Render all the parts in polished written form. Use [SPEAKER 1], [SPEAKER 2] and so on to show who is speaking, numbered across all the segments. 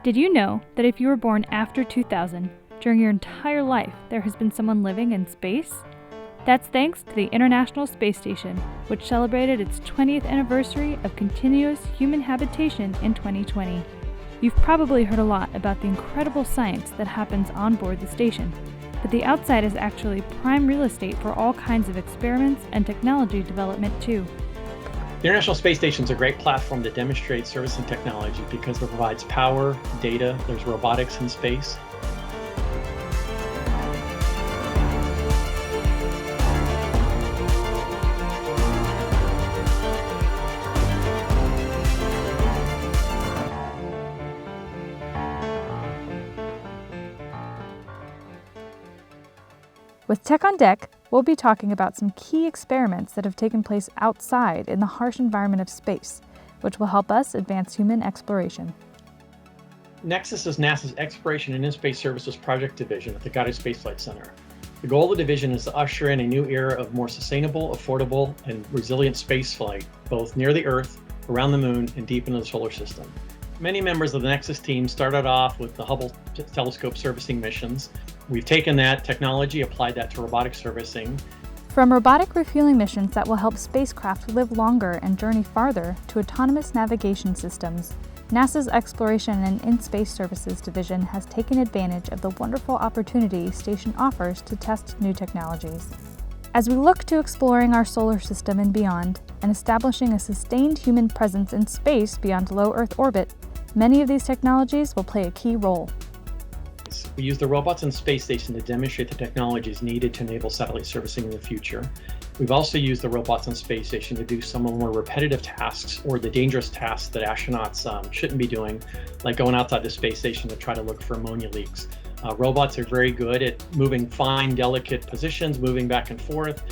[SPEAKER 1] Did you know that if you were born after 2000, during your entire life there has been someone living in space? That's thanks to the International Space Station, which celebrated its 20th anniversary of continuous human habitation in 2020. You've probably heard a lot about the incredible science that happens on board the station, but the outside is actually prime real estate for all kinds of experiments and technology development too.
[SPEAKER 2] The International Space Station is a great platform to demonstrate servicing technology because it provides power, data, there's robotics in space.
[SPEAKER 1] With Tech on Deck, we'll be talking about some key experiments that have taken place outside in the harsh environment of space, which will help us advance human exploration.
[SPEAKER 2] NExIS is NASA's Exploration and In-Space Services Project Division at the Goddard Space Flight Center. The goal of the division is to usher in a new era of more sustainable, affordable, and resilient spaceflight, both near the Earth, around the Moon, and deep into the solar system. Many members of the NExIS team started off with the Hubble telescope servicing missions. We've taken that technology, applied that to robotic servicing.
[SPEAKER 1] From robotic refueling missions that will help spacecraft live longer and journey farther to autonomous navigation systems, NASA's Exploration and In-Space Services Division has taken advantage of the wonderful opportunity station offers to test new technologies. As we look to exploring our solar system and beyond, and establishing a sustained human presence in space beyond low Earth orbit, many of these technologies will play a key role.
[SPEAKER 2] We use the robots in space station to demonstrate the technologies needed to enable satellite servicing in the future. We've also used the robots on space station to do some of the more repetitive tasks or the dangerous tasks that astronauts shouldn't be doing, like going outside the space station to try to look for ammonia leaks. Robots are very good at moving fine, delicate positions, moving back and forth,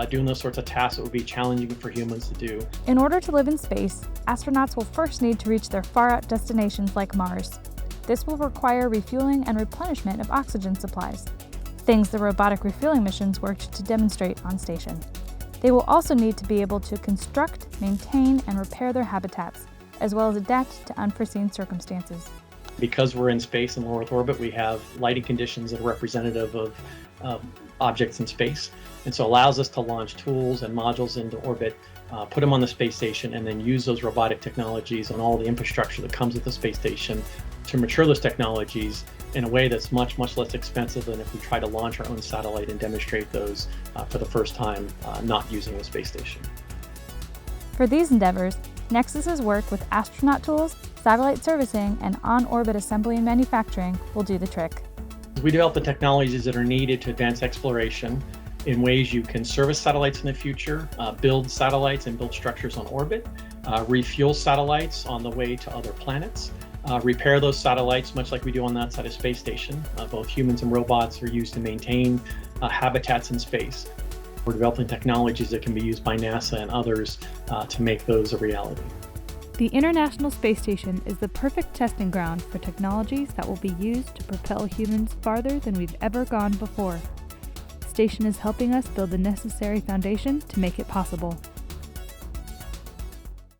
[SPEAKER 2] doing those sorts of tasks that would be challenging for humans to do.
[SPEAKER 1] In order to live in space, astronauts will first need to reach their far-out destinations like Mars. This will require refueling and replenishment of oxygen supplies, things the robotic refueling missions worked to demonstrate on station. They will also need to be able to construct, maintain, and repair their habitats, as well as adapt to unforeseen circumstances.
[SPEAKER 2] Because we're in space in low Earth orbit, we have lighting conditions that are representative of objects in space, and so allows us to launch tools and modules into orbit, put them on the space station, and then use those robotic technologies and all the infrastructure that comes with the space station to mature those technologies in a way that's much, much less expensive than if we try to launch our own satellite and demonstrate those for the first time, not using the space station.
[SPEAKER 1] For these endeavors, NExIS's work with astronaut tools, satellite servicing, and on-orbit assembly and manufacturing will do the trick.
[SPEAKER 2] We develop the technologies that are needed to advance exploration in ways you can service satellites in the future, build satellites and build structures on orbit, refuel satellites on the way to other planets, repair those satellites much like we do on that side of space station. Both humans and robots are used to maintain habitats in space. We're developing technologies that can be used by NASA and others to make those a reality.
[SPEAKER 1] The International Space Station is the perfect testing ground for technologies that will be used to propel humans farther than we've ever gone before. The station is helping us build the necessary foundation to make it possible.